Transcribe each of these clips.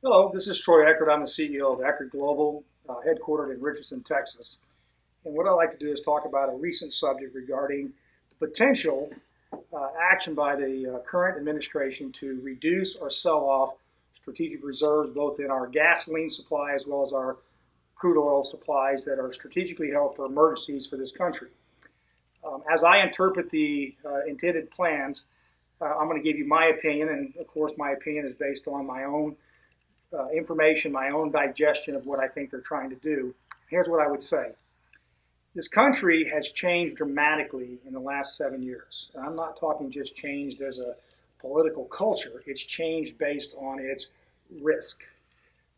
Hello, this is Troy Eckard. I'm the CEO of Eckard Global, headquartered in Richardson, Texas. And what I'd like to do is talk about a recent subject regarding the potential action by the current administration to reduce or sell off strategic reserves, both in our gasoline supply as well as our crude oil supplies that are strategically held for emergencies for this country. As I interpret the intended plans, I'm going to give you my opinion, and of course, my opinion is based on my own information, my own digestion of what I think they're trying to do. Here's what I would say. This country has changed dramatically in the last 7 years. And I'm not talking just changed as a political culture. It's changed based on its risk.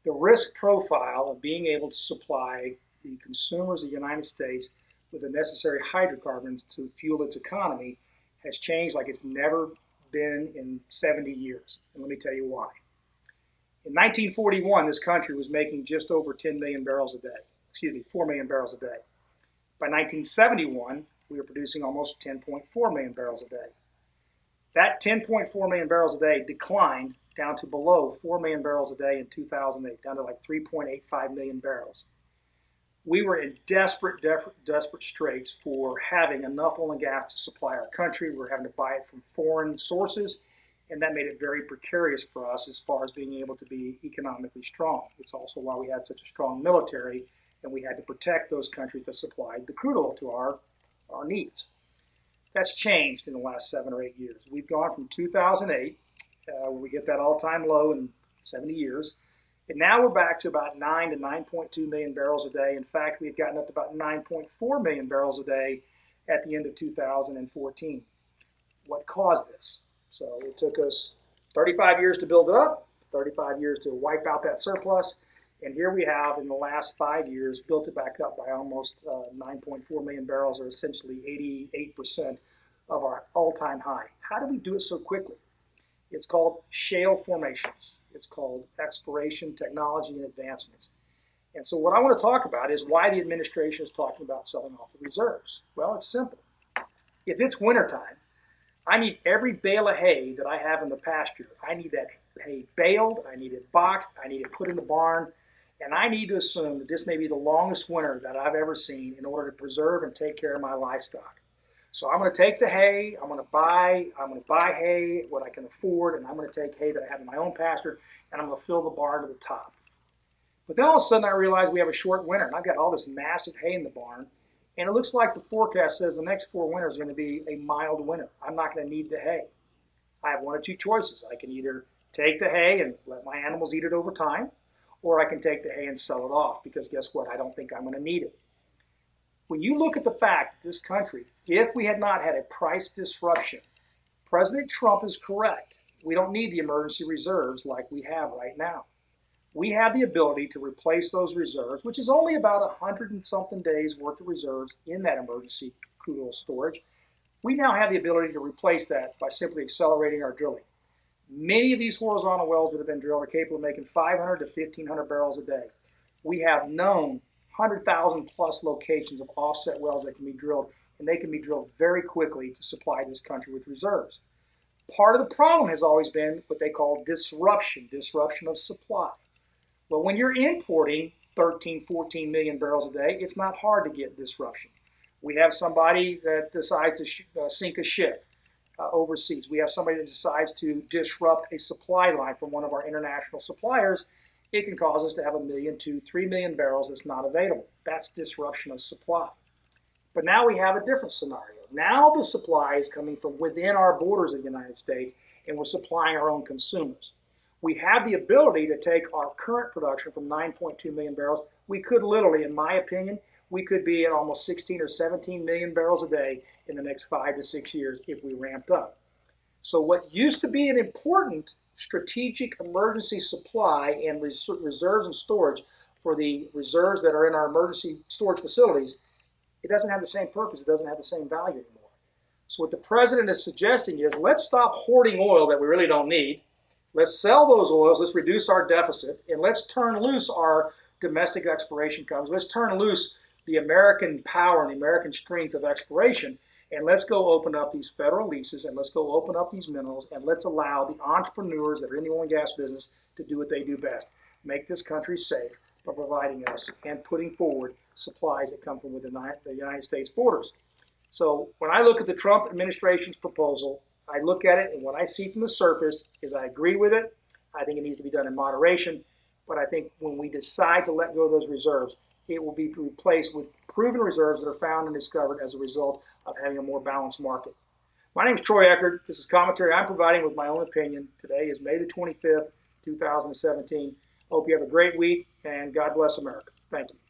The risk profile of being able to supply the consumers of the United States with the necessary hydrocarbons to fuel its economy has changed like it's never been in 70 years. And let me tell you why. In 1941, this country was making just over 10 million barrels a day, 4 million barrels a day. By 1971, we were producing almost 10.4 million barrels a day. That 10.4 million barrels a day declined down to below 4 million barrels a day in 2008, down to like 3.85 million barrels. We were in desperate straits for having enough oil and gas to supply our country. We were having to buy it from foreign sources, and that made it very precarious for us as far as being able to be economically strong. It's also why we had such a strong military, and we had to protect those countries that supplied the crude oil to our needs. That's changed in the last 7 or 8 years. We've gone from 2008, when we hit that all-time low in 70 years, and now we're back to about 9 to 9.2 million barrels a day. In fact, we had gotten up to about 9.4 million barrels a day at the end of 2014. What caused this? So it took us 35 years to build it up, 35 years to wipe out that surplus, and here we have, in the last 5 years, built it back up by almost 9.4 million barrels, or essentially 88% of our all-time high. How did we do it so quickly? It's called shale formations. It's called exploration, technology, and advancements. And so what I want to talk about is why the administration is talking about selling off the reserves. Well, it's simple. If it's wintertime, I need every bale of hay that I have in the pasture. I need that hay baled, I need it boxed, I need it put in the barn, and I need to assume that this may be the longest winter that I've ever seen in order to preserve and take care of my livestock. So I'm going to take the hay, I'm going to buy hay, what I can afford, and I'm going to take hay that I have in my own pasture, and I'm going to fill the barn to the top. But then all of a sudden I realize we have a short winter, and I've got all this massive hay in the barn, and it looks like the forecast says the next 4 winters are going to be a mild winter. I'm not going to need the hay. I have one or two choices. I can either take the hay and let my animals eat it over time, or I can take the hay and sell it off, because guess what? I don't think I'm going to need it. When you look at the fact that this country, if we had not had a price disruption, President Trump is correct. We don't need the emergency reserves like we have right now. We have the ability to replace those reserves, which is only about 100 and something days worth of reserves in that emergency crude oil storage. We now have the ability to replace that by simply accelerating our drilling. Many of these horizontal wells that have been drilled are capable of making 500 to 1,500 barrels a day. We have known 100,000 plus locations of offset wells that can be drilled, and they can be drilled very quickly to supply this country with reserves. Part of the problem has always been what they call disruption of supply. Well, when you're importing 13, 14 million barrels a day, it's not hard to get disruption. We have somebody that decides to sink a ship overseas. We have somebody that decides to disrupt a supply line from one of our international suppliers. It can cause us to have 1 million to 3 million barrels that's not available. That's disruption of supply. But now we have a different scenario. Now the supply is coming from within our borders of the United States, and we're supplying our own consumers. We have the ability to take our current production from 9.2 million barrels. We could literally, in my opinion, we could be at almost 16 or 17 million barrels a day in the next 5 to 6 years if we ramped up. So what used to be an important strategic emergency supply and reserves and storage for the reserves that are in our emergency storage facilities, it doesn't have the same purpose. It doesn't have the same value anymore. So what the president is suggesting is, let's stop hoarding oil that we really don't need. Let's sell those oils. Let's reduce our deficit, and let's turn loose our domestic exploration companies. Let's turn loose the American power and the American strength of exploration, And let's go open up these federal leases, and let's go open up these minerals, and let's allow the entrepreneurs that are in the oil and gas business to do what they do best. Make this country safe by providing us and putting forward supplies that come from within the United States borders. So when I look at the Trump administration's proposal, I look at it, and what I see from the surface is I agree with it. I think it needs to be done in moderation. But I think when we decide to let go of those reserves, it will be replaced with proven reserves that are found and discovered as a result of having a more balanced market. My name is Troy Eckard. This is commentary I'm providing with my own opinion. Today is May the 25th, 2017. Hope you have a great week, and God bless America. Thank you.